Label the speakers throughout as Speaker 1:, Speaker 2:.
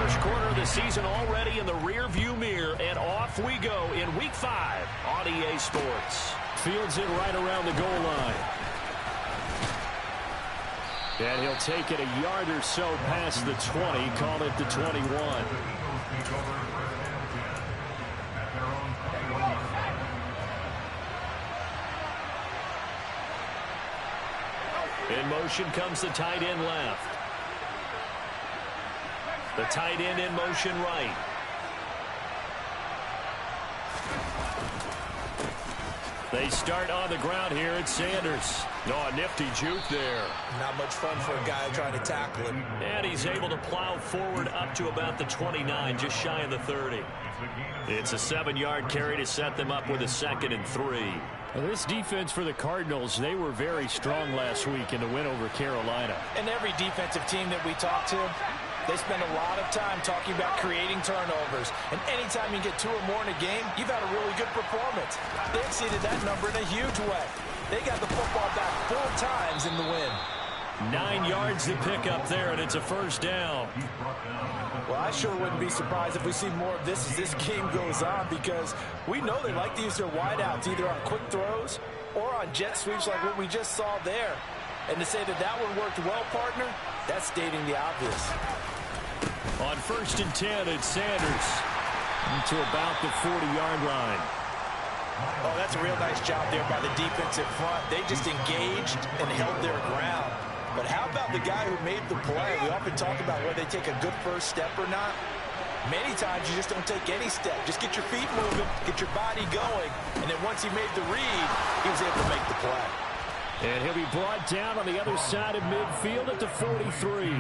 Speaker 1: First quarter of the season already in the rearview mirror, and off we go in Week 5 on EA Sports.
Speaker 2: Fields it right around the goal line. And he'll take it a yard or so past the 20, call it the 21. In motion comes the tight end left. The tight end in motion right. They start on the ground here at Sanders. Oh, a nifty juke there.
Speaker 3: Not much fun for a guy trying to tackle him.
Speaker 1: And he's able to plow forward up to about the 29, just shy of the 30. It's a 7-yard carry to set them up with a 2nd and 3.
Speaker 2: Well, this defense for the Cardinals, they were very strong last week in the win over Carolina.
Speaker 3: And every defensive team that we talk to, they spend a lot of time talking about creating turnovers. And anytime you get 2 or more in a game, you've had a really good performance. They exceeded that number in a huge way. They got the football back 4 times in the win.
Speaker 1: 9 yards to pick up there, and it's a first down.
Speaker 3: Well, I sure wouldn't be surprised if we see more of this as this game goes on, because we know they like to use their wideouts either on quick throws or on jet sweeps like what we just saw there. And to say that that one worked well, partner, that's stating the obvious.
Speaker 1: On 1st and 10, it's Sanders to about the 40-yard line.
Speaker 3: Oh, that's a real nice job there by the defensive front. They just engaged and held their ground. But how about the guy who made the play? We often talk about whether they take a good first step or not. Many times you just don't take any step. Just get your feet moving, get your body going, and then once he made the read, he was able to make the play.
Speaker 2: And he'll be brought down on the other side of midfield at the 43.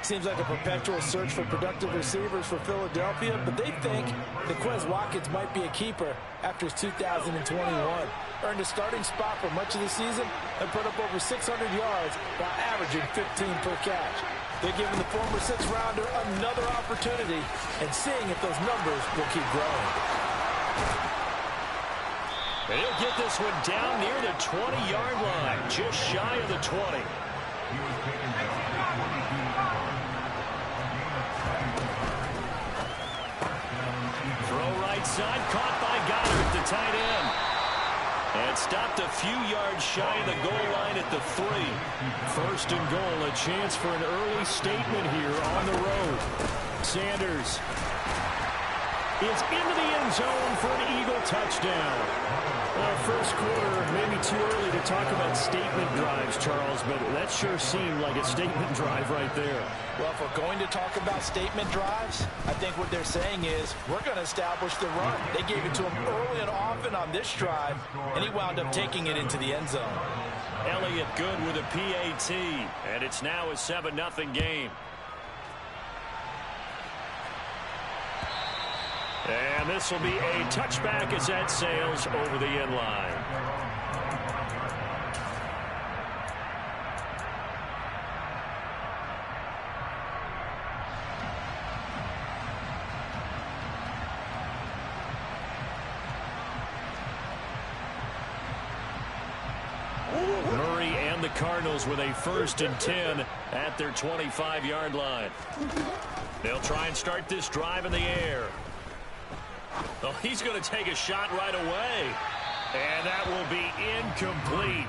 Speaker 3: Seems like a perpetual search for productive receivers for Philadelphia, but they think that Quez Watkins might be a keeper after his 2021. Earned a starting spot for much of the season and put up over 600 yards while averaging 15 per catch. They're giving the former 6th-rounder another opportunity and seeing if those numbers will keep growing.
Speaker 1: And he'll get this one down near the 20-yard line, just shy of the 20. Side caught by Goddard, the tight end. And stopped a few yards shy of the goal line at the 3. 1st and goal, a chance for an early statement here on the road. Sanders is into the end zone for an Eagle touchdown.
Speaker 2: Well, first quarter, maybe too early to talk about statement drives, Charles, but that sure seemed like a statement drive right there.
Speaker 3: Well, if we're going to talk about statement drives, I think what they're saying is we're going to establish the run. They gave it to him early and often on this drive, and he wound up taking it into the end zone.
Speaker 1: Elliott good with a PAT, and it's now a 7-0 game. And this will be a touchback as that sails over the end line. Murray and the Cardinals with a 1st and 10 at their 25-yard line. They'll try and start this drive in the air. Oh, he's going to take a shot right away. And that will be incomplete.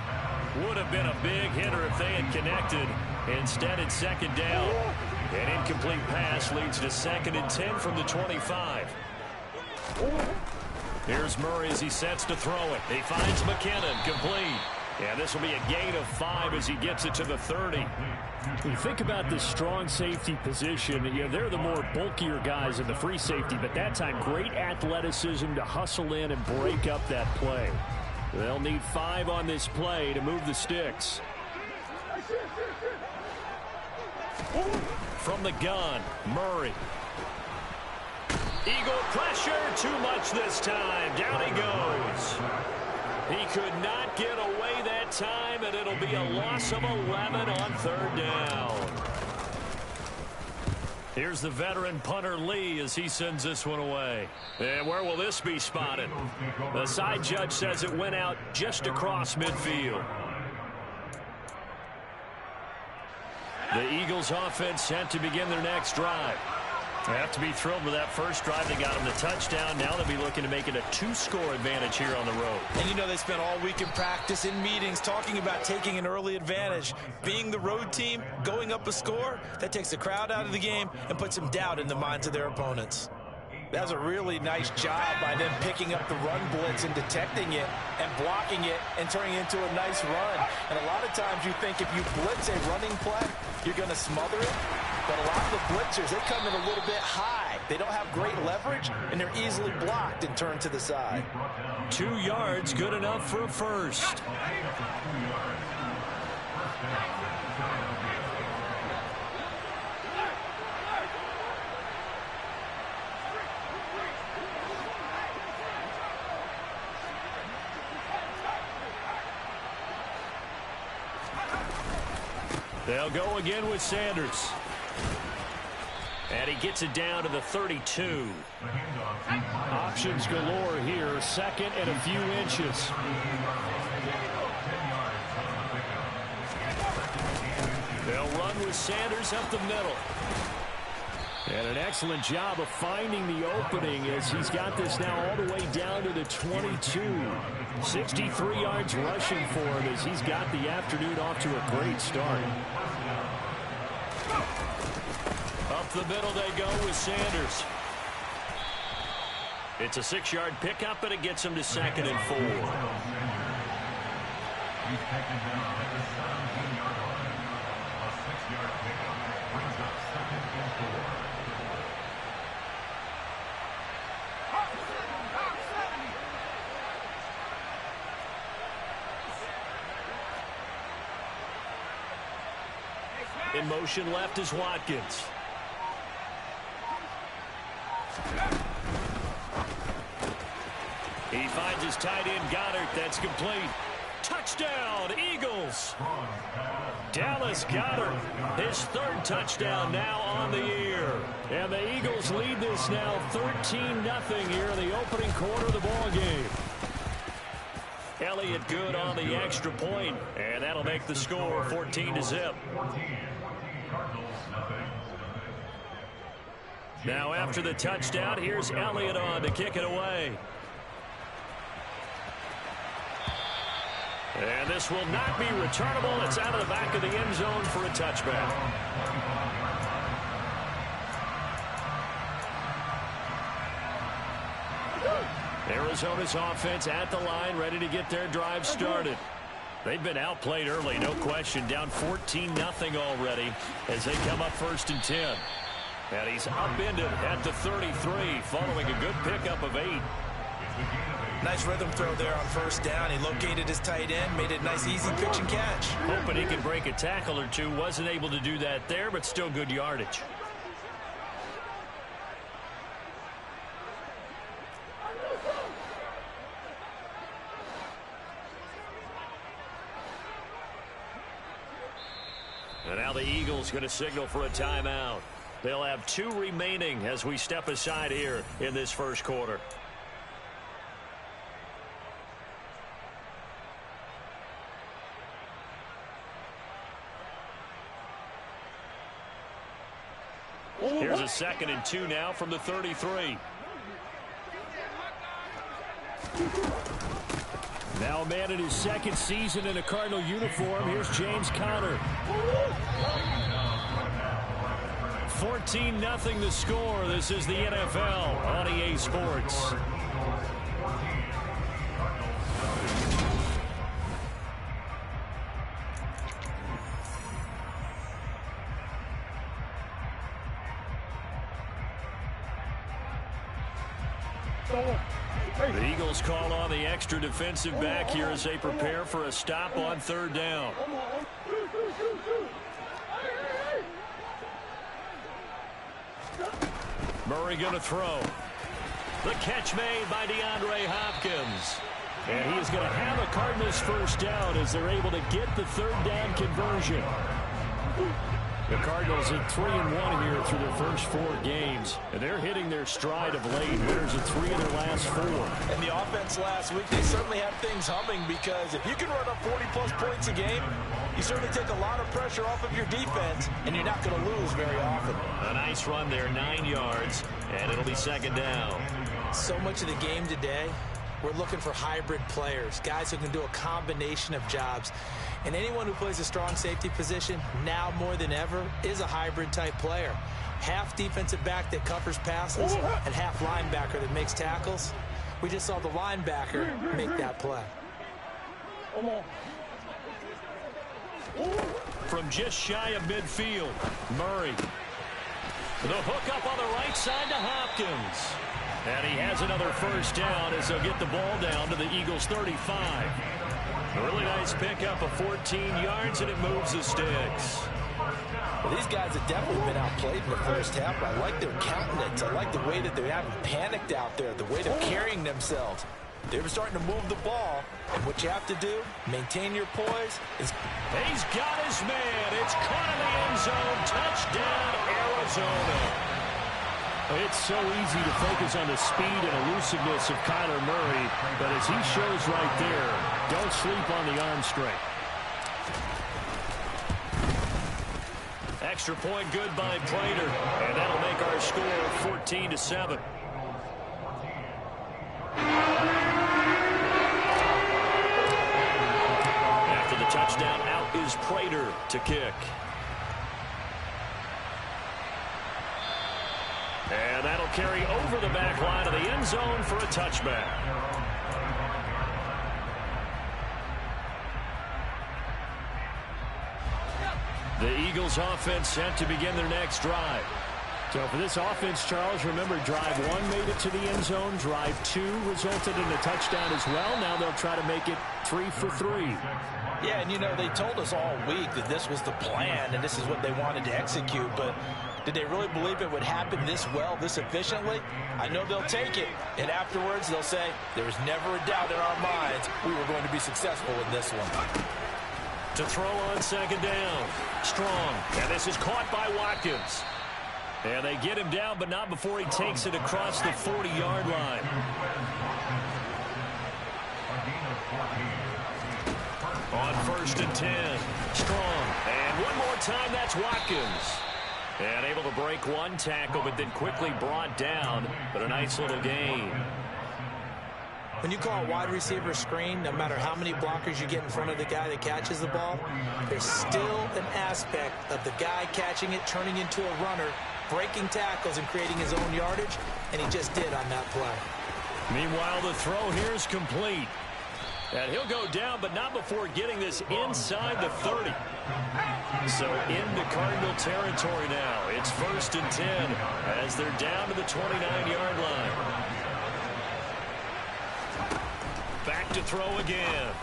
Speaker 1: Would have been a big hitter if they had connected. Instead, it's 2nd down. An incomplete pass leads to 2nd and 10 from the 25. Here's Murray as he sets to throw it. He finds McKinnon, complete. Yeah, this will be a gain of 5 as he gets it to the 30.
Speaker 2: You think about this strong safety position. You know, they're the more bulkier guys in the free safety, but that time, great athleticism to hustle in and break up that play. They'll need 5 on this play to move the sticks.
Speaker 1: From the gun, Murray. Eagle pressure, too much this time. Down he goes. He could not get away that time, and it'll be a loss of 11 on 3rd down. Here's the veteran punter Lee as he sends this one away. And where will this be spotted? The side judge says it went out just across midfield. The Eagles offense set to begin their next drive. They have to be thrilled with that first drive. They got them the touchdown. Now they'll be looking to make it a 2-score advantage here on the road.
Speaker 3: And you know they spent all week in practice, in meetings, talking about taking an early advantage. Being the road team, going up a score, that takes the crowd out of the game and puts some doubt in the minds of their opponents. That was a really nice job by them picking up the run blitz and detecting it and blocking it and turning it into a nice run. And a lot of times you think if you blitz a running play, you're going to smother it. But a lot of the blitzers, they come in a little bit high. They don't have great leverage, and they're easily blocked and turned to the side.
Speaker 1: 2 yards, good enough for a first. They'll go again with Sanders. And he gets it down to the 32.
Speaker 2: Options galore here. Second and a few inches.
Speaker 1: They'll run with Sanders up the middle.
Speaker 2: And an excellent job of finding the opening as he's got this now all the way down to the 22. 63 yards rushing for him as he's got the afternoon off to a great start.
Speaker 1: Up the middle they go with Sanders. It's a 6-yard pickup, and it gets him to 2nd and 4. In motion left is Watkins. He finds his tight end Goddard. That's complete. Touchdown, Eagles. Dallas Goedert, his 3rd touchdown now on the year.
Speaker 2: And the Eagles lead this now 13-0 here in the opening quarter of the ball game.
Speaker 1: Elliott good on the extra point, and that'll make the score 14-0. Now after the touchdown, here's Elliott on to kick it away. And this will not be returnable. It's out of the back of the end zone for a touchback. Arizona's offense at the line, ready to get their drive started. They've been outplayed early, no question. Down 14-0 already as they come up 1st and 10. And he's upended at the 33, following a good pickup of 8.
Speaker 3: Nice rhythm throw there on 1st down. He located his tight end, made it a nice, easy pitch and catch.
Speaker 1: Hoping he could break a tackle or two. Wasn't able to do that there, but still good yardage. And now the Eagles going to signal for a timeout. They'll have 2 remaining as we step aside here in this first quarter. Here's a 2nd and 2 now from the 33.
Speaker 2: Now a man in his 2nd season in a Cardinal uniform. Here's James Conner.
Speaker 1: 14-0 the score. This is the NFL on EA Sports. The Eagles call on the extra defensive back here as they prepare for a stop on 3rd down. Murray going to throw. The catch made by DeAndre Hopkins.
Speaker 2: And he is going to have a Cardinals 1st down as they're able to get the 3rd down conversion. The Cardinals at 3-1 here through their first 4 games. And they're hitting their stride of late. Winners of 3 of their last 4.
Speaker 3: And the offense last week, they certainly have things humming because if you can run up 40-plus points a game, You certainly take a lot of pressure off of your defense, and you're not going to lose very often.
Speaker 1: A nice run there, 9 yards, and it'll be second down.
Speaker 3: So much of the game today, we're looking for hybrid players, guys who can do a combination of jobs. And anyone who plays a strong safety position, now more than ever, is a hybrid-type player. Half defensive back that covers passes and half linebacker that makes tackles. We just saw the linebacker make that play.
Speaker 1: From just shy of midfield, Murray. The hook up on the right side to Hopkins. And he has another first down as they'll get the ball down to the Eagles' 35. A really nice pickup of 14 yards, and it moves the sticks.
Speaker 3: Well, these guys have definitely been outplayed in the first half. I like their countenance. I like the way that they haven't panicked out there, the way they're carrying themselves. They were starting to move the ball, and what you have to do, maintain your poise.
Speaker 1: He's got his man. It's caught in the end zone. Touchdown, Arizona.
Speaker 2: It's so easy to focus on the speed and elusiveness of Kyler Murray, but as he shows right there, don't sleep on the arm strength.
Speaker 1: Extra point good by Prater, and that'll make our score 14-7. After the touchdown, out is Prater to kick. And that'll carry over the back line of the end zone for a touchback. The Eagles offense set to begin their next drive.
Speaker 2: So for this offense, Charles, remember drive 1 made it to the end zone. Drive 2 resulted in a touchdown as well. Now they'll try to make it 3 for 3.
Speaker 3: Yeah, and you know, they told us all week that this was the plan and this is what they wanted to execute, but did they really believe it would happen this well, this efficiently? I know they'll take it, and afterwards they'll say, there was never a doubt in our minds we were going to be successful in this one.
Speaker 1: To throw on second down. Strong. And this is caught by Watkins. And they get him down, but not before he takes it across the 40-yard line. On 1st and 10. Strong. And one more time, that's Watkins. And able to break one tackle, but then quickly brought down. But a nice little gain.
Speaker 3: When you call a wide receiver screen, no matter how many blockers you get in front of the guy that catches the ball, there's still an aspect of the guy catching it, turning into a runner, breaking tackles and creating his own yardage, and he just did on that play.
Speaker 1: Meanwhile, the throw here is complete. And he'll go down, but not before getting this inside the 30. So into Cardinal territory now. It's 1st and 10 as they're down to the 29-yard line. Back to throw again.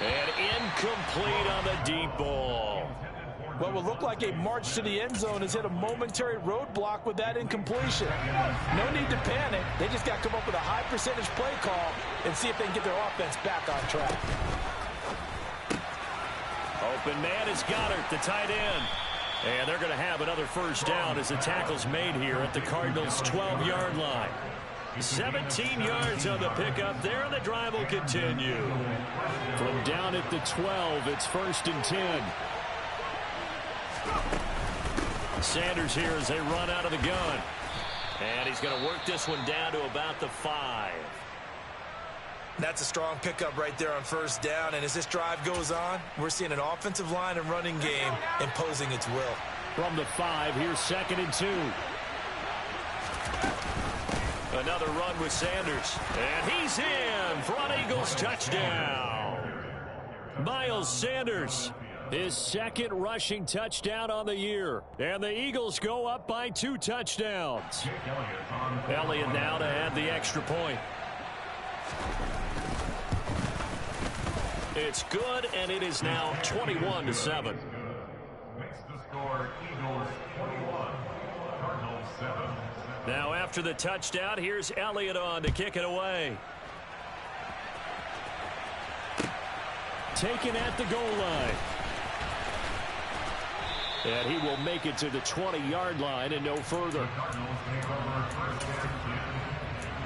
Speaker 1: And incomplete on the deep ball.
Speaker 3: What will look like a march to the end zone has hit a momentary roadblock with that incompletion. No need to panic. They just got to come up with a high percentage play call and see if they can get their offense back on track.
Speaker 1: Open man is Goddard, the tight end. And they're going to have another first down as the tackle's made here at the Cardinals' 12-yard line. 17 yards on the pickup there, and the drive will continue.
Speaker 2: From down at the 12, it's 1st and 10.
Speaker 1: Sanders here as they run out of the gun. And he's going to work this one down to about the 5.
Speaker 3: That's a strong pickup right there on 1st down, and as this drive goes on, we're seeing an offensive line and running game imposing its will.
Speaker 2: From the 5, here's 2nd and 2.
Speaker 1: Another run with Sanders. And he's in for an Eagles touchdown. Miles Sanders,
Speaker 2: his 2nd rushing touchdown on the year. And the Eagles go up by 2 touchdowns.
Speaker 1: Elliott now to add the extra point. It's good, and it is now 21-7.
Speaker 4: Makes the score Eagles 21, Cardinals 7.
Speaker 1: Now after the touchdown, here's Elliott on to kick it away.
Speaker 2: Taken at the goal line. And he will make it to the 20-yard line and no further.
Speaker 4: The Cardinals take over 1st and 10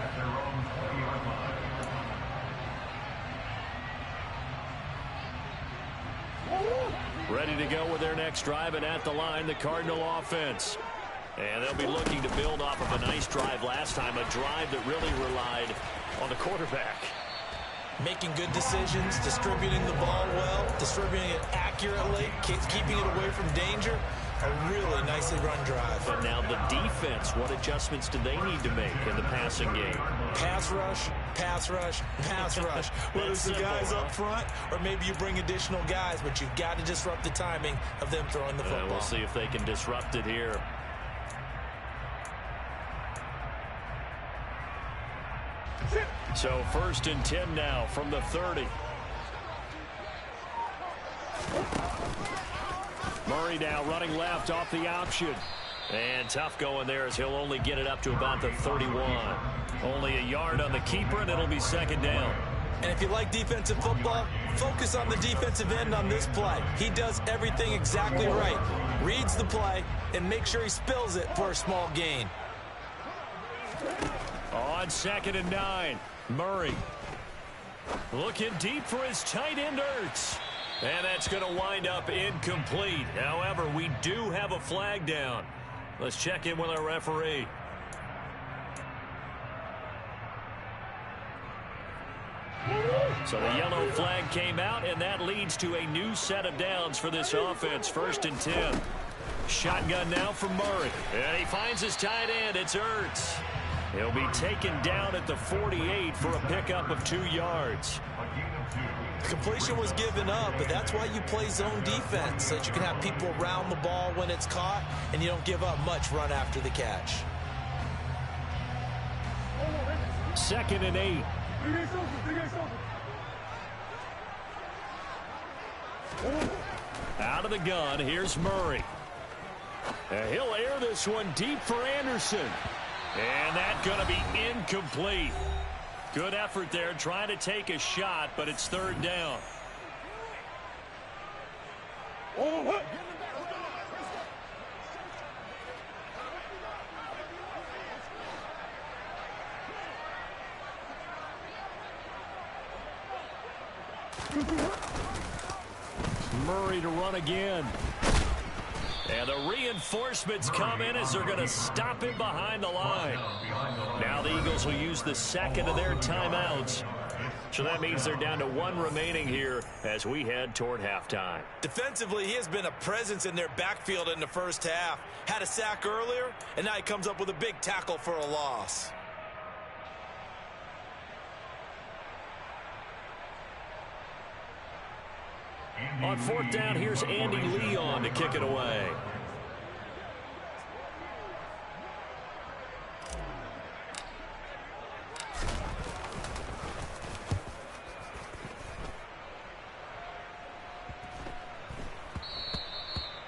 Speaker 4: at their own 20-yard line.
Speaker 1: Ready to go with their next drive, and at the line, the Cardinal offense. And they'll be looking to build off of a nice drive last time, a drive that really relied on the quarterback.
Speaker 3: Making good decisions, distributing the ball well, distributing it accurately, keeping it away from danger. A really nicely run drive.
Speaker 1: But now the defense, what adjustments do they need to make in the passing game?
Speaker 3: Pass rush, pass rush, pass rush. Whether it's the guys up front or maybe you bring additional guys, but you've got to disrupt the timing of them throwing the football.
Speaker 1: We'll see if they can disrupt it here. So 1st and 10 now from the 30. Murray now running left off the option. And tough going there as he'll only get it up to about the 31. Only a yard on the keeper, and it'll be 2nd down.
Speaker 3: And if you like defensive football, focus on the defensive end on this play. He does everything exactly right. Reads the play and make sure he spills it for a small gain.
Speaker 1: On 2nd and 9, Murray looking deep for his tight end, Ertz. And that's going to wind up incomplete. However, we do have a flag down. Let's check in with our referee. So the yellow flag came out, and that leads to a new set of downs for this offense. 1st and 10. Shotgun now from Murray. And he finds his tight end. It's Ertz. He'll be taken down at the 48 for a pickup of 2 yards.
Speaker 3: Completion was given up, but that's why you play zone defense, so that you can have people around the ball when it's caught, and you don't give up much run after the catch.
Speaker 2: 2nd and 8.
Speaker 1: Out of the gun, here's Murray. He'll air this one deep for Anderson. And that's going to be incomplete. Good effort there, trying to take a shot, but it's 3rd down.
Speaker 2: Murray to run again.
Speaker 1: And the reinforcements come in as they're going to stop him behind the line. Now the Eagles will use the 2nd of their timeouts. So that means they're down to 1 remaining here as we head toward halftime.
Speaker 3: Defensively, he has been a presence in their backfield in the first half. Had a sack earlier, and now he comes up with a big tackle for a loss.
Speaker 1: On 4th down, here's Andy Leon to kick it away.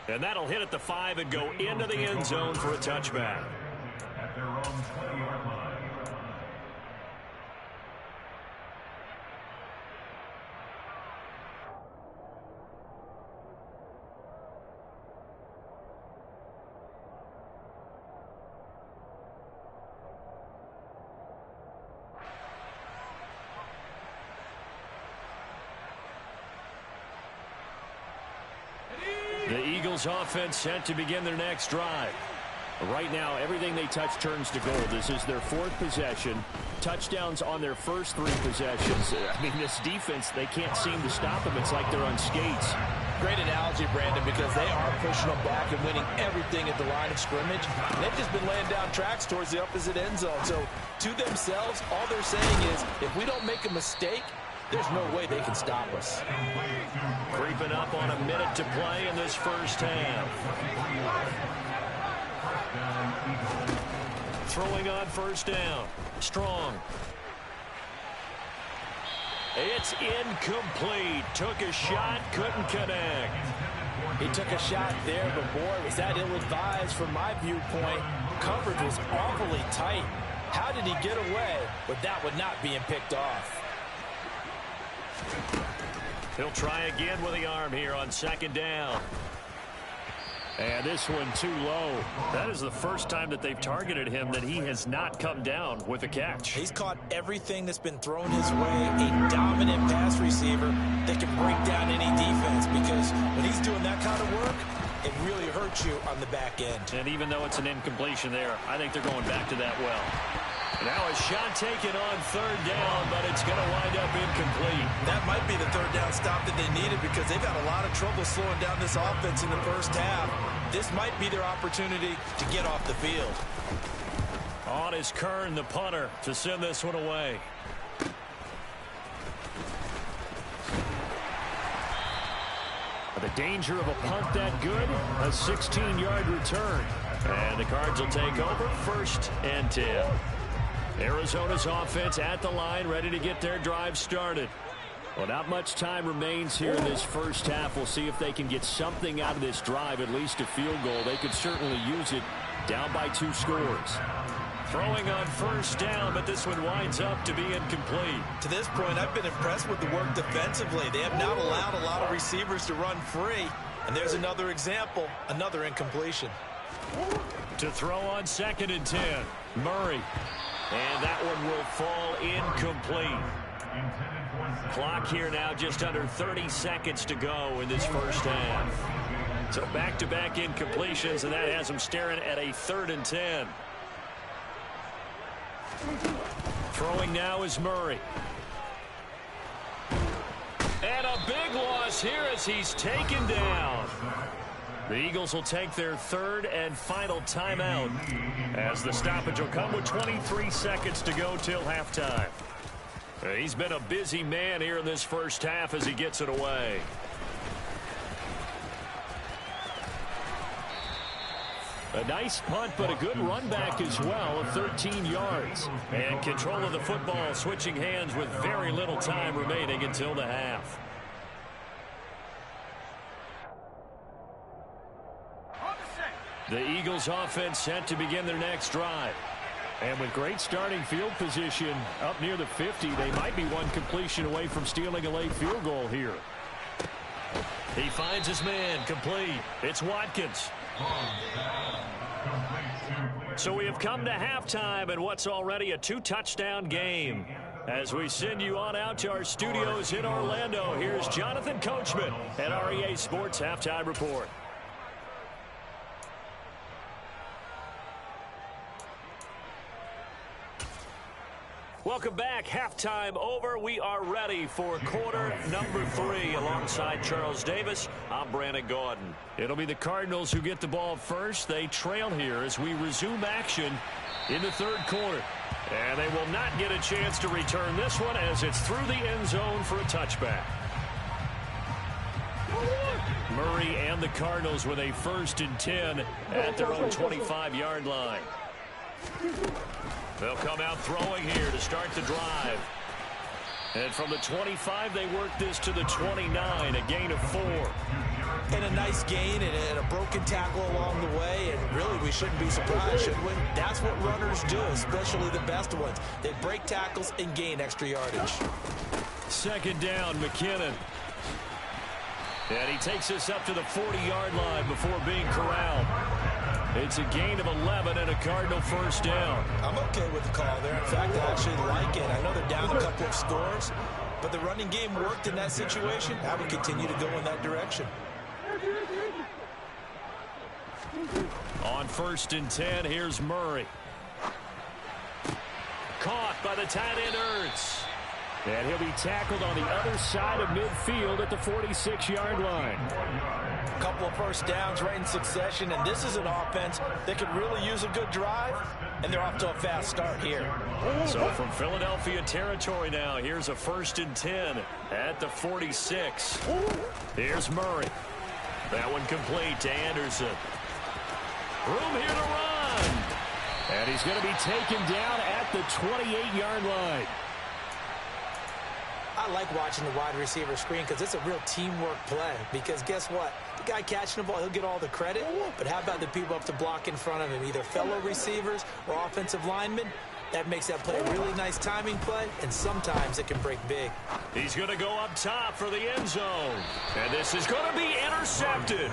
Speaker 1: And that'll hit at the 5 and go into the end zone for a touchback.
Speaker 4: At their own 20-yard line.
Speaker 1: The Eagles offense set to begin their next drive.
Speaker 2: Right now, everything they touch turns to gold. This is their 4th possession. Touchdowns on their first 3 possessions. I mean, this defense, they can't seem to stop them. It's like they're on skates.
Speaker 3: Great analogy, Brandon, because they are pushing them back and winning everything at the line of scrimmage. And they've just been laying down tracks towards the opposite end zone. So, to themselves, all they're saying is, if we don't make a mistake, there's no way they can stop us.
Speaker 1: Creeping up on a minute to play in this first half. Throwing on 1st down. Strong. It's incomplete. Took a shot, couldn't connect.
Speaker 3: He took a shot there, but boy, was that ill-advised from my viewpoint. Coverage was awfully tight. How did he get away with that one not being picked off?
Speaker 1: He'll try again with the arm here on 2nd down.
Speaker 2: And this one too low. That is the first time that they've targeted him that he has not come down with a catch.
Speaker 3: He's caught everything that's been thrown his way. A dominant pass receiver that can break down any defense, because when he's doing that kind of work, it really hurts you on the back end.
Speaker 2: And even though it's an incompletion there, I think they're going back to that well.
Speaker 1: Now a shot taken on third down, but it's going to wind up incomplete.
Speaker 3: That might be the third down stop that they needed, because they've had a lot of trouble slowing down this offense in the first half. This might be their opportunity to get off the field.
Speaker 1: On is Kern, the punter, to send this one away.
Speaker 2: The danger of a punt that good, a 16-yard return.
Speaker 1: And the Cards will take over, 1st and 10. Arizona's offense at the line, ready to get their drive started.
Speaker 2: Well, not much time remains here in this first half. We'll see if they can get something out of this drive, at least a field goal. They could certainly use it, down by 2 scores.
Speaker 1: Throwing on 1st down, but this one winds up to be incomplete.
Speaker 3: To this point, I've been impressed with the work defensively. They have not allowed a lot of receivers to run free. And there's another example, another incompletion.
Speaker 1: To throw on 2nd and 10, Murray. And that one will fall incomplete. Clock here now, just under 30 seconds to go in this first half. So back-to-back incompletions, and that has them staring at a 3rd and 10. Throwing now is Murray. And a big loss here as he's taken down. The Eagles will take their 3rd and final timeout, as the stoppage will come with 23 seconds to go till halftime. He's been a busy man here in this first half as he gets it away.
Speaker 2: A nice punt, but a good run back as well of 13 yards.
Speaker 1: And control of the football switching hands with very little time remaining until the half. The Eagles offense set to begin their next drive.
Speaker 2: And with great starting field position up near the 50, they might be one completion away from stealing a late field goal here.
Speaker 1: He finds his man, complete. It's Watkins. So we have come to halftime in what's already a 2-touchdown game. As we send you on out to our studios in Orlando, here's Jonathan Coachman at REA Sports Halftime Report. Welcome back. Halftime over. We are ready for quarter number 3 alongside Charles Davis. I'm Brandon Gaudin.
Speaker 2: It'll be the Cardinals who get the ball first. They trail here as we resume action in the 3rd quarter.
Speaker 1: And they will not get a chance to return this one as it's through the end zone for a touchback. Murray and the Cardinals with a 1st and 10 at their own 25-yard line. They'll come out throwing here to start the drive. And from the 25, they work this to the 29, a gain of 4.
Speaker 3: And a nice gain and a broken tackle along the way. And really, we shouldn't be surprised, should we? That's what runners do, especially the best ones. They break tackles and gain extra yardage.
Speaker 1: 2nd down, McKinnon. And he takes us up to the 40-yard line before being corralled. It's a gain of 11 and a Cardinal 1st down.
Speaker 3: I'm okay with the call there. In fact, I actually like it. I know they're down a couple of scores, but the running game worked in that situation. I would continue to go in that direction.
Speaker 1: On 1st and 10, here's Murray. Caught by the tight end Ertz.
Speaker 2: And he'll be tackled on the other side of midfield at the 46-yard line.
Speaker 3: A couple of 1st downs right in succession, and this is an offense that could really use a good drive, and they're off to a fast start here.
Speaker 1: So from Philadelphia territory now, here's a 1st and 10 at the 46. Here's Murray. That one complete to Anderson. Room here to run.
Speaker 2: And he's going to be taken down at the 28-yard line.
Speaker 3: I like watching the wide receiver screen because it's a real teamwork play. Because guess what? The guy catching the ball, he'll get all the credit. But how about the people up to block in front of him, either fellow receivers or offensive linemen? That makes that play a really nice timing play, and sometimes it can break big.
Speaker 1: He's going to go up top for the end zone. And this is going to be intercepted.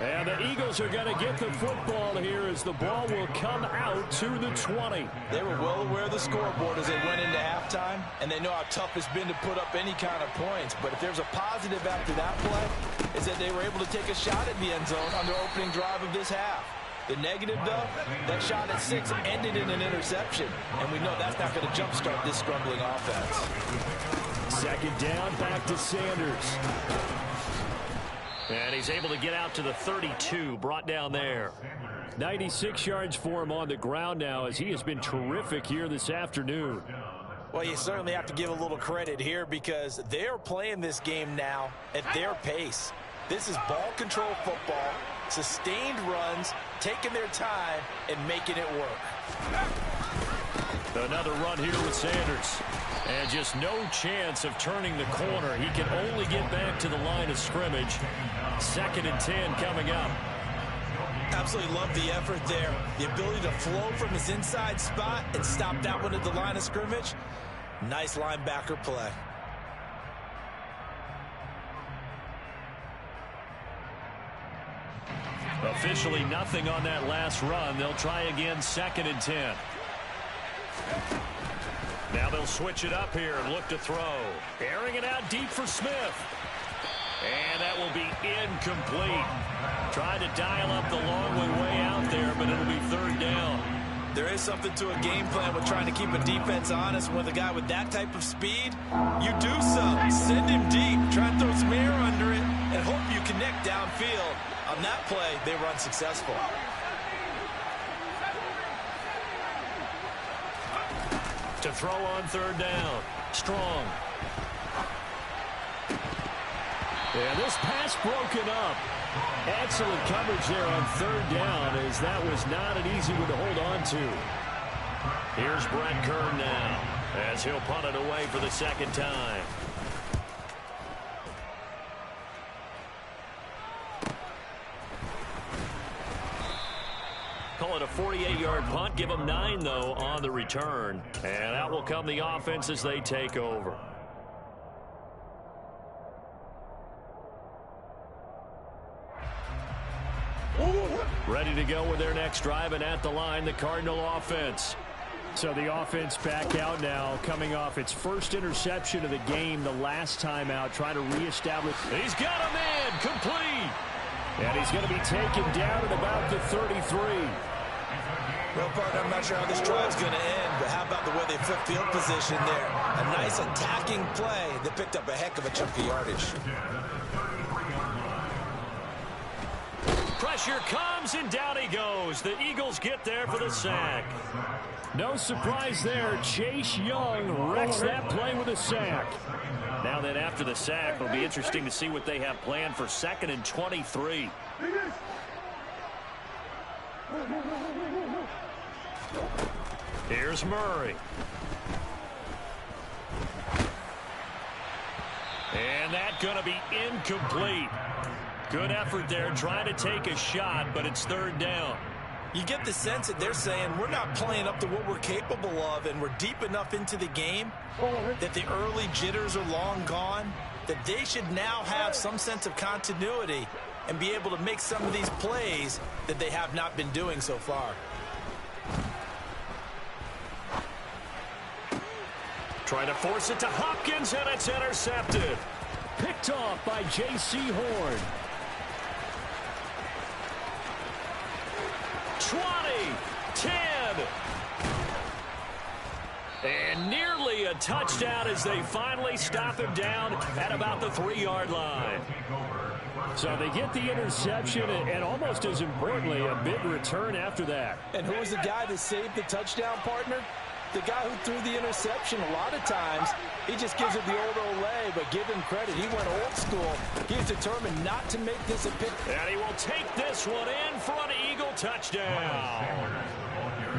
Speaker 2: And the Eagles are going to get the football here as the ball will come out to the 20.
Speaker 3: They were well aware of the scoreboard as they went into halftime, and they know how tough it's been to put up any kind of points. But if there's a positive after that play, is that they were able to take a shot at the end zone on their opening drive of this half. The negative, though, that shot at 6 ended in an interception, and we know that's not going to jumpstart this scrambling offense.
Speaker 2: Second down, back to Sanders.
Speaker 1: And he's able to get out to the 32, brought down there.
Speaker 2: 96 yards for him on the ground now as he has been terrific here this afternoon.
Speaker 3: Well, you certainly have to give a little credit here because they're playing this game now at their pace. This is ball control football, sustained runs, taking their time, and making it work.
Speaker 1: Another run here with Sanders. And just no chance of turning the corner. He can only get back to the line of scrimmage. 2nd and 10 coming up.
Speaker 3: Absolutely love the effort there. The ability to flow from his inside spot and stop that one at the line of scrimmage. Nice linebacker play.
Speaker 1: Officially nothing on that last run. They'll try again, 2nd and 10. Now they'll switch it up here and look to throw. Airing it out deep for Smith. And that will be incomplete. Tried to dial up the long way out there, but it'll be 3rd down.
Speaker 3: There is something to a game plan with trying to keep a defense honest. With a guy with that type of speed, you do something. Send him deep. Try and throw some air under it and hope you connect downfield. On that play, they were unsuccessful.
Speaker 1: To throw on 3rd down. Strong.
Speaker 2: Yeah, this pass broken up. Excellent coverage there on 3rd down as that was not an easy one to hold on to.
Speaker 1: Here's Brett Kern now as he'll punt it away for the 2nd time. Call it a 48-yard punt. Give them 9, though, on the return. And out will come the offense as they take over. Ready to go with their next drive, and at the line, the Cardinal offense.
Speaker 2: So the offense back out now, coming off its first interception of the game the last time out, trying to reestablish.
Speaker 1: He's got a man, complete.
Speaker 2: And he's going to be taken down at about the 33.
Speaker 3: Well, partner, I'm not sure how this drive's going to end, but how about the way they flip field position there? A nice attacking play that picked up a heck of a chunk of yardage.
Speaker 1: Pressure comes, and down he goes. The Eagles get there for the sack.
Speaker 2: No surprise there. Chase Young wrecks that play with a sack.
Speaker 1: Now then, after the sack, it'll be interesting to see what they have planned for 2nd and 23. Here's Murray. And that's going to be incomplete. Good effort there trying to take a shot, but it's 3rd down.
Speaker 3: You get the sense that they're saying we're not playing up to what we're capable of, and we're deep enough into the game that the early jitters are long gone, that they should now have some sense of continuity and be able to make some of these plays that they have not been doing so far.
Speaker 1: Trying to force it to Hopkins, and it's intercepted.
Speaker 2: Picked off by J.C. Horn.
Speaker 1: 20, 10. And nearly a touchdown as they finally stop him down at about the 3-yard line.
Speaker 2: So they get the interception and almost as importantly, a big return after that.
Speaker 3: And who was the guy that saved the touchdown, partner? The guy who threw the interception. A lot of times, he just gives it the old Olay, but give him credit. He went old school. He's determined not to make this a pick.
Speaker 1: And he will take this one in for an Eagle touchdown.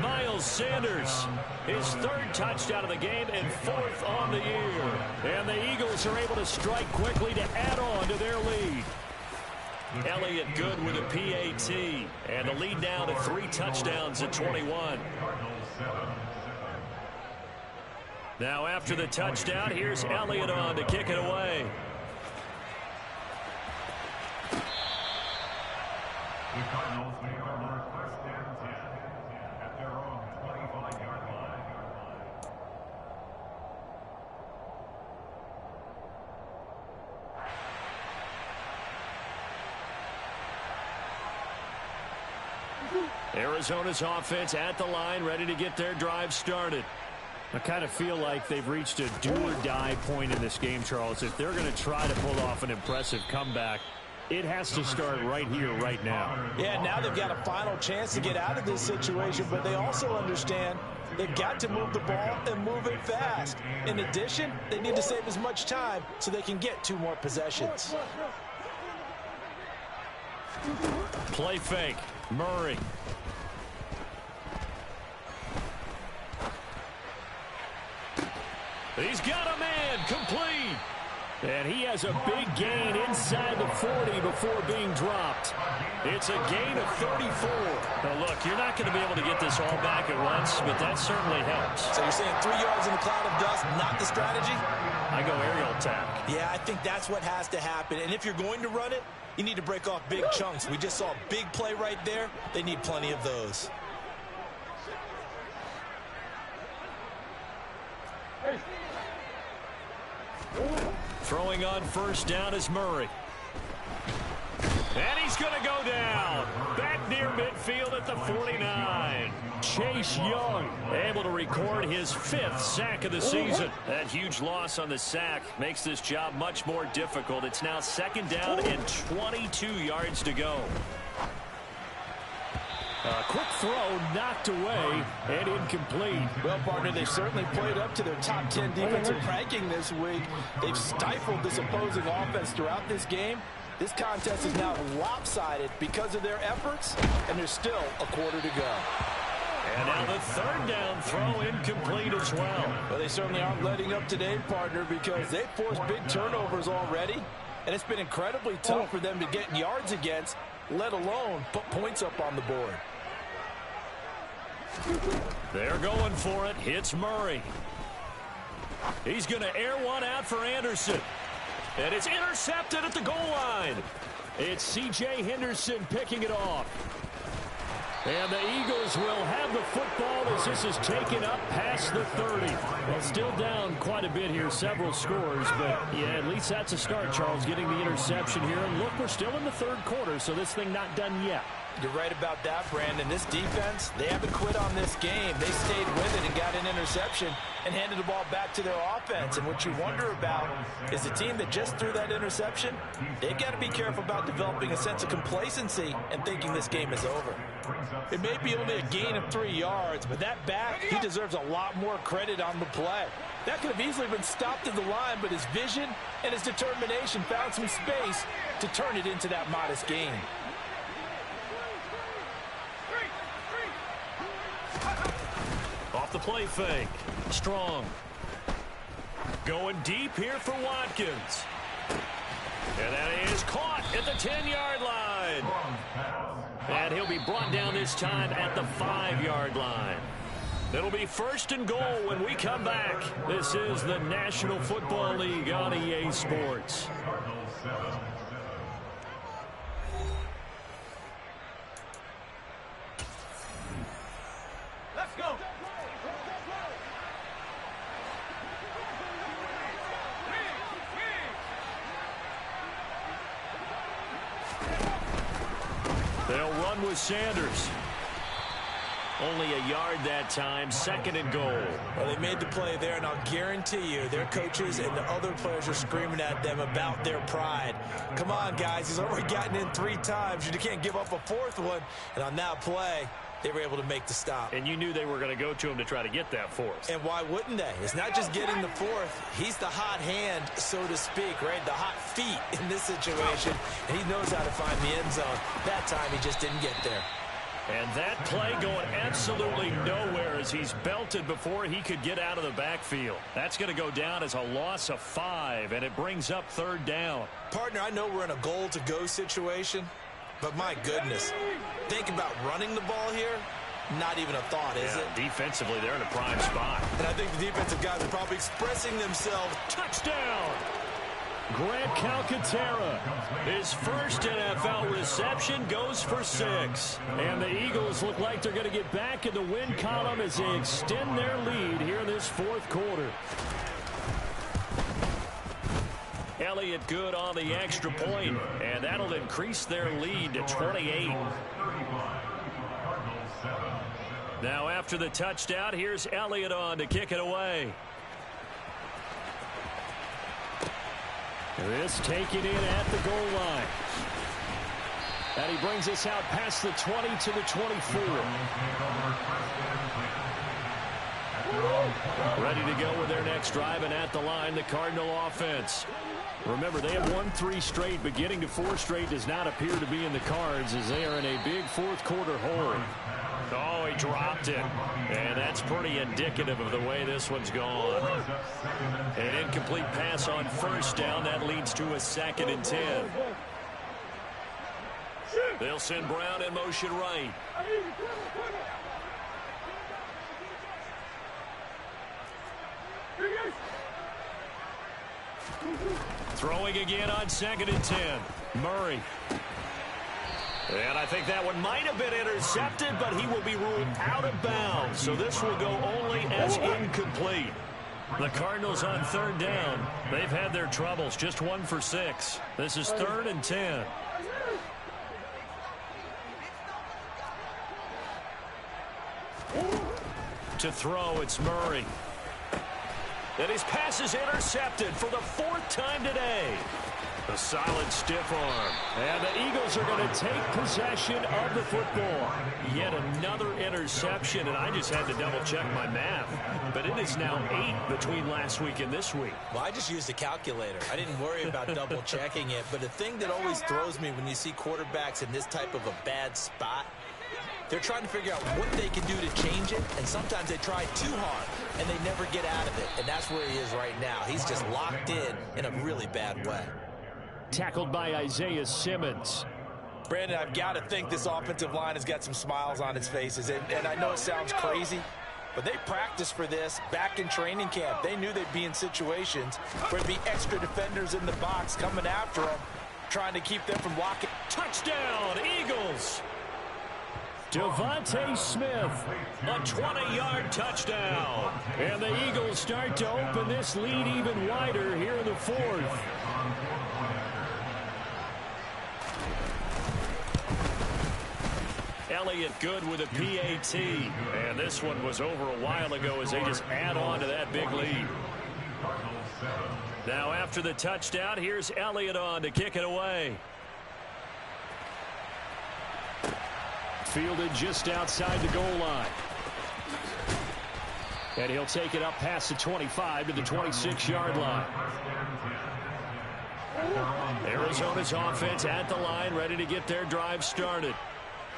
Speaker 1: Miles Sanders, his 3rd touchdown of the game and 4th on the year.
Speaker 2: And the Eagles are able to strike quickly to add on to their lead.
Speaker 1: Elliott good with a PAT. And the lead now to 3 touchdowns at 21. Now after the touchdown, here's Elliott on to kick it away.
Speaker 4: The Cardinals may run first and 10 at their own 25-yard line.
Speaker 1: Arizona's offense at the line, ready to get their drive started.
Speaker 2: I kind of feel like they've reached a do-or-die point in this game, Charles. If they're going to try to pull off an impressive comeback, it has to start right here, right now.
Speaker 3: Yeah, now they've got a final chance to get out of this situation, but they also understand they've got to move the ball and move it fast. In addition, they need to save as much time so they can get 2 more possessions.
Speaker 1: Play fake. Murray. He's got a man. Complete.
Speaker 2: And he has a big gain inside the 40 before being dropped.
Speaker 1: It's a gain of 34. Now, look, you're not going to be able to get this all back at once, but that certainly helps.
Speaker 3: So you're saying 3 yards in a cloud of dust, not the strategy?
Speaker 1: I go aerial attack.
Speaker 3: Yeah, I think that's what has to happen. And if you're going to run it, you need to break off big chunks. We just saw a big play right there. They need plenty of those.
Speaker 1: Throwing on first down is Murray. And he's going to go down. Back near midfield at the 49.
Speaker 2: Chase Young
Speaker 1: Able to record his 5th sack of the season. That huge loss on the sack makes this job much more difficult. It's now 2nd down and 22 yards to go.
Speaker 2: A quick throw knocked away and incomplete.
Speaker 3: Well, partner, they certainly played up to their top 10 defensive ranking this week. They've stifled this opposing offense throughout this game. This contest is now lopsided because of their efforts, and there's still a quarter to go.
Speaker 1: And now the 3rd down throw incomplete as well.
Speaker 3: Well, they certainly aren't letting up today, partner, because they've forced big turnovers already, and it's been incredibly tough for them to get yards against, let alone put points up on the board.
Speaker 1: They're going for it. Hits Murray. He's going to air one out for Anderson. And it's intercepted at the goal line.
Speaker 2: It's C.J. Henderson picking it off. And the Eagles will have the football as this is taken up past the 30. Well, still down quite a bit here, several scores, but yeah, at least that's a start, Charles, getting the interception here. And look, we're still in the 3rd quarter, so this thing not done yet.
Speaker 3: You're right about that, Brandon. This defense, they haven't quit on this game. They stayed with it and got an interception and handed the ball back to their offense. And what you wonder about is the team that just threw that interception, they've got to be careful about developing a sense of complacency and thinking this game is over. It may be only a gain of 3 yards, but that back, he deserves a lot more credit on the play. That could have easily been stopped at the line, but his vision and his determination found some space to turn it into that modest gain.
Speaker 1: Off the play fake. Strong. Going deep here for Watkins. And that is caught at the 10-yard line. And he'll be brought down this time at the 5-yard line. It'll be 1st and goal when we come back. This is the National Football League on EA Sports.
Speaker 3: Let's go.
Speaker 1: They'll run with Sanders. Only a yard that time, 2nd and goal.
Speaker 3: Well, they made the play there, and I'll guarantee you their coaches and the other players are screaming at them about their pride. Come on, guys. He's already gotten in 3 times. You can't give up a 4th one. And on that play, they were able to make the stop.
Speaker 1: And you knew they were going to go to him to try to get that 4th.
Speaker 3: And why wouldn't they? It's not just getting the 4th. He's the hot hand, so to speak, right? The hot feet in this situation. And he knows how to find the end zone. That time, he just didn't get there.
Speaker 1: And that play going absolutely nowhere as he's belted before he could get out of the backfield. That's going to go down as a loss of 5, and it brings up 3rd down.
Speaker 3: Partner, I know we're in a goal-to-go situation, but my goodness, think about running the ball here. Not even a thought, is it?
Speaker 1: Defensively, they're in a prime spot.
Speaker 3: And I think the defensive guys are probably expressing themselves.
Speaker 1: Touchdown!
Speaker 2: Grant Calcaterra.
Speaker 1: His first NFL reception goes for 6.
Speaker 2: And the Eagles look like they're going to get back in the win column as they extend their lead here in this fourth quarter.
Speaker 1: Elliott good on the extra point, and that'll increase their lead to 28. Now after the touchdown, here's Elliott on to kick it away.
Speaker 2: This taken in at the goal line. And he brings us out past the 20 to the 24.
Speaker 1: Ready to go with their next drive, and at the line, the Cardinal offense.
Speaker 2: Remember, they have won 3 straight, but getting to 4 straight does not appear to be in the cards as they are in a big fourth quarter hole.
Speaker 1: Oh, he dropped it. And that's pretty indicative of the way this one's gone. An incomplete pass on first down. That leads to a 2nd and 10. They'll send Brown in motion right. Throwing again on 2nd and 10. Murray. And I think that one might have been intercepted, but he will be ruled out of bounds. So this will go only as incomplete. The Cardinals on 3rd down. They've had their troubles. Just 1 for 6. This is 3rd and 10. To throw, it's Murray. And his pass is intercepted for the 4th time today. A solid stiff arm.
Speaker 2: And the Eagles are going to take possession of the football.
Speaker 1: Yet another interception, and I just had to double-check my math. But it is now 8 between last week and this week.
Speaker 3: Well, I just used a calculator. I didn't worry about double-checking it. But the thing that always throws me when you see quarterbacks in this type of a bad spot, they're trying to figure out what they can do to change it, and sometimes they try too hard, and they never get out of it. And that's where he is right now. He's just locked in a really bad way.
Speaker 2: Tackled by Isaiah Simmons.
Speaker 3: Brandon, I've got to think this offensive line has got some smiles on its faces. And I know it sounds crazy, but they practiced for this back in training camp. They knew they'd be in situations where there'd be extra defenders in the box coming after them, trying to keep them from locking.
Speaker 1: Touchdown, Eagles!
Speaker 2: Devontae Smith.
Speaker 1: A 20-yard touchdown.
Speaker 2: And the Eagles start to open this lead even wider here in the 4th.
Speaker 1: Elliott good with a PAT. And this one was over a while ago as they just add on to that big lead. Now after the touchdown, here's Elliott on to kick it away.
Speaker 2: Fielded just outside the goal line. And he'll take it up past the 25 to the 26-yard line.
Speaker 1: Arizona's offense at the line, ready to get their drive started.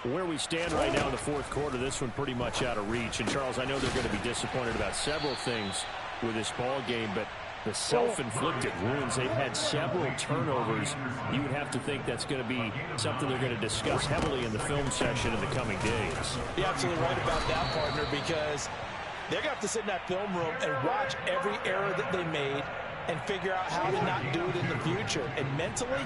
Speaker 2: Where we stand right now in the fourth quarter, this one pretty much out of reach. And, Charles, I know they're going to be disappointed about several things with this ball game, but the self-inflicted wounds, they've had several turnovers. You would have to think that's going to be something they're going to discuss heavily in the film session in the coming days.
Speaker 3: You're absolutely right about that, partner, because they're going to have to sit in that film room and watch every error that they made and figure out how to not do it in the future. And mentally,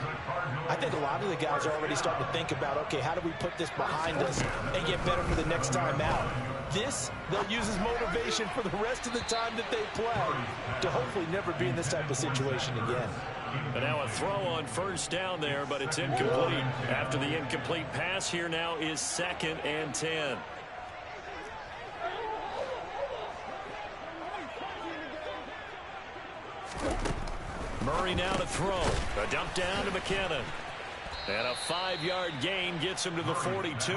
Speaker 3: I think a lot of the guys are already starting to think about, okay, how do we put this behind us and get better for the next time out? This, they'll use as motivation for the rest of the time that they play to hopefully never be in this type of situation again.
Speaker 1: And now a throw on first down there, but it's incomplete. After the incomplete pass, here now is 2nd and 10. Murray now to throw. A dump down to McKinnon. And a 5-yard gain gets him to the 42.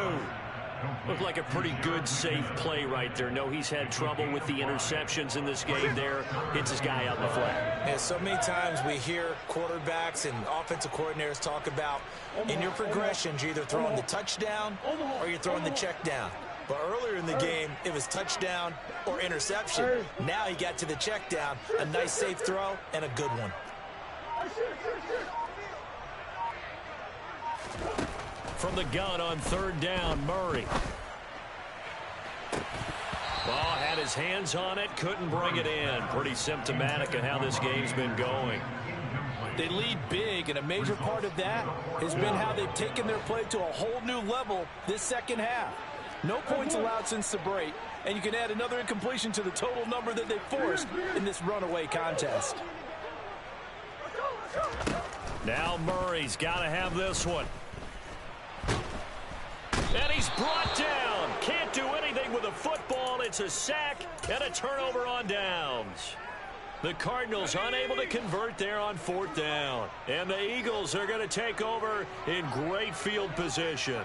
Speaker 1: Looked like a pretty good, safe play right there. No, he's had trouble with the interceptions in this game there. Hits his guy out in the flat.
Speaker 3: And so many times we hear quarterbacks and offensive coordinators talk about in your progressions, you're either throwing the touchdown or you're throwing the check down. But earlier in the game, it was touchdown or interception. Now he got to the check down, a nice safe throw, and a good one.
Speaker 1: From the gun on 3rd down, Murray. Ball had his hands on it, couldn't bring it in. Pretty symptomatic of how this game's been going.
Speaker 3: They lead big, and a major part of that has been how they've taken their play to a whole new level this second half. No points allowed since the break, and you can add another incompletion to the total number that they forced in this runaway contest.
Speaker 1: Now Murray's got to have this one. And he's brought down. Can't do anything with a football. It's a sack and a turnover on downs. The Cardinals unable to convert there on 4th down. And the Eagles are going to take over in great field position.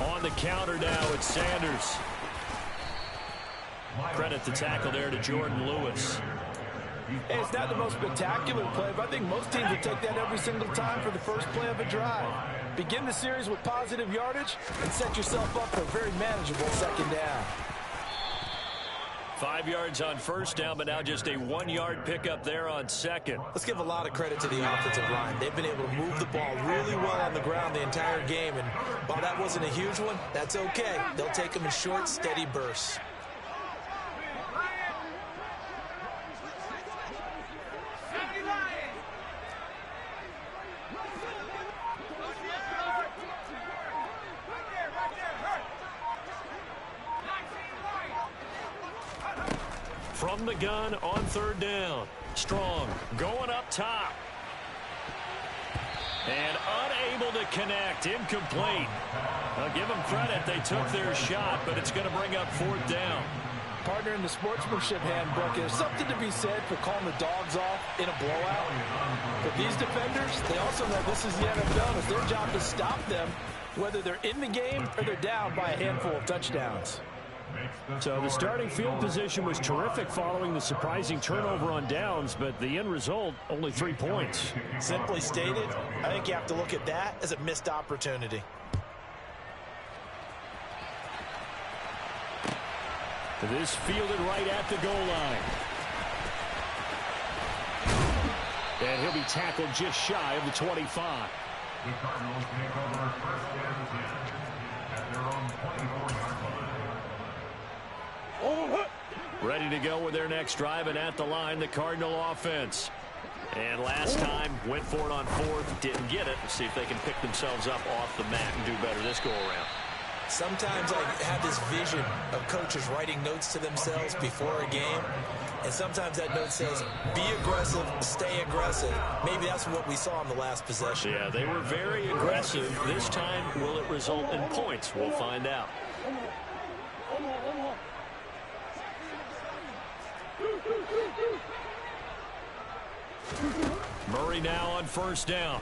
Speaker 1: On the counter now, it's Sanders. Credit the tackle there to Jordan Lewis.
Speaker 3: Hey, it's not the most spectacular play, but I think most teams would take that every single time for the first play of a drive. Begin the series with positive yardage and set yourself up for a very manageable second down.
Speaker 1: 5 yards on 1st down, but now just a 1-yard pickup there on 2nd.
Speaker 5: Let's give a lot of credit to the offensive line. They've been able to move the ball really well on the ground the entire game, and while that wasn't a huge one, that's okay. They'll take them in short, steady bursts.
Speaker 1: From the gun on 3rd down. Strong going up top. And unable to connect. Incomplete. I'll give them credit. They took their shot, but it's going to bring up 4th down.
Speaker 3: Partner, in the sportsmanship handbook, there's something to be said for calling the dogs off in a blowout. But these defenders, they also know this is the NFL. It's their job to stop them, whether they're in the game or they're down by a handful of touchdowns.
Speaker 2: So the starting field position was terrific following the surprising turnover on downs, but the end result, only 3 points.
Speaker 5: Simply stated, I think you have to look at that as a missed opportunity.
Speaker 2: This fielded right at the goal line. And he'll be tackled just shy of the 25.
Speaker 4: The Cardinals take over 1st and 10 at their own 24-yard line.
Speaker 1: Ready to go with their next drive, and at the line, the Cardinal offense. And last time, went for it on 4th, didn't get it. Let's see if they can pick themselves up off the mat and do better this go-around.
Speaker 5: Sometimes I have this vision of coaches writing notes to themselves before a game, and sometimes that note says, be aggressive, stay aggressive. Maybe that's what we saw in the last possession.
Speaker 1: Yeah, they were very aggressive. This time, will it result in points? We'll find out. Murray now on 1st down.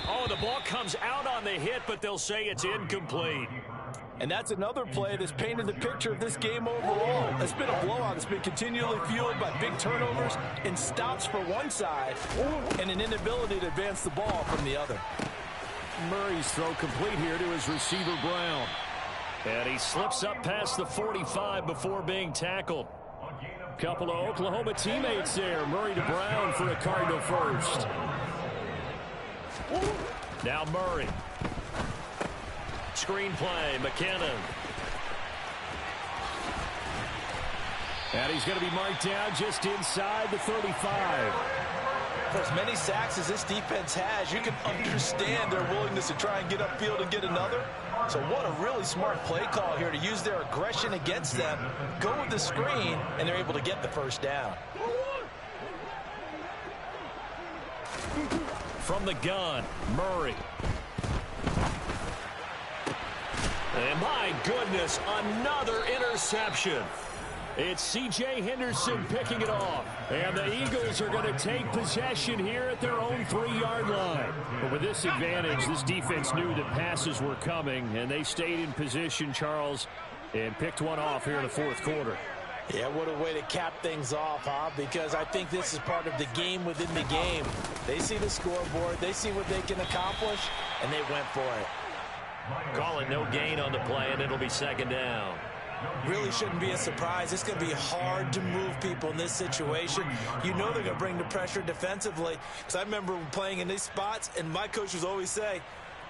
Speaker 1: Oh, the ball comes out on the hit, but they'll say it's incomplete.
Speaker 3: And that's another play that's painted the picture of this game overall. It's been a blowout. It's been continually fueled by big turnovers and stops for one side and an inability to advance the ball from the other.
Speaker 2: Murray's throw complete here to his receiver, Brown.
Speaker 1: And he slips up past the 45 before being tackled.
Speaker 2: Couple of Oklahoma teammates there. Murray to Brown for a Cardinal first.
Speaker 1: Now Murray. Screen play, McKinnon.
Speaker 2: And he's going to be marked down just inside the 35.
Speaker 3: For as many sacks as this defense has, you can understand their willingness to try and get upfield and get another. So what a really smart play call here to use their aggression against them, go with the screen, and they're able to get the first down.
Speaker 1: From the gun, Murray. And my goodness, another interception.
Speaker 2: It's C.J. Henderson picking it off. And the Eagles are going to take possession here at their own 3-yard line. But with this advantage, this defense knew that passes were coming, and they stayed in position, Charles, and picked one off here in the 4th quarter.
Speaker 3: Yeah, what a way to cap things off, huh? Because I think this is part of the game within the game. They see the scoreboard, they see what they can accomplish, and they went for it.
Speaker 1: Call it no gain on the play, and it'll be 2nd down.
Speaker 5: Really shouldn't be a surprise. It's going to be hard to move people in this situation. You know they're going to bring the pressure defensively. Because I remember playing in these spots, and my coaches always say,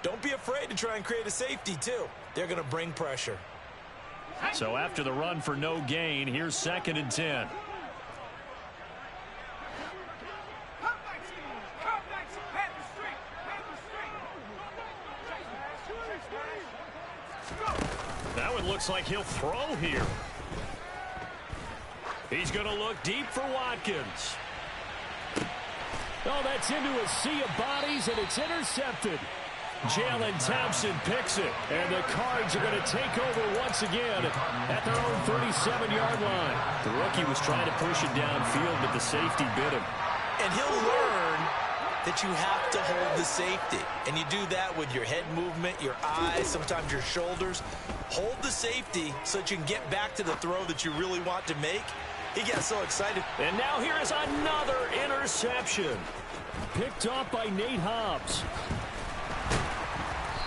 Speaker 5: don't be afraid to try and create a safety, too. They're going to bring pressure.
Speaker 1: So after the run for no gain, here's 2nd and 10. That one looks like he'll throw here. He's going to look deep for Watkins.
Speaker 2: Oh, that's into a sea of bodies, and it's intercepted. Jalen Thompson picks it, and the Cards are going to take over once again at their own 37-yard line.
Speaker 1: The rookie was trying to push it downfield, but the safety bit him.
Speaker 5: And he'll learn that you have to hold the safety. And you do that with your head movement, your eyes, sometimes your shoulders. Hold the safety so that you can get back to the throw that you really want to make. He got so excited.
Speaker 1: And now here is another interception.
Speaker 2: Picked off by Nate Hobbs.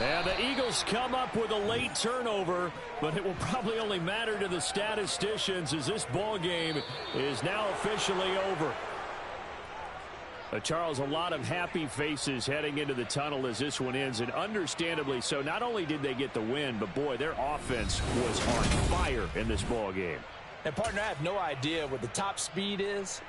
Speaker 2: And the Eagles come up with a late turnover, but it will probably only matter to the statisticians as this ball game is now officially over. Charles, a lot of happy faces heading into the tunnel as this one ends, and understandably so. Not only did they get the win, but boy, their offense was on fire in this ball game.
Speaker 3: And partner, I have no idea what the top speed is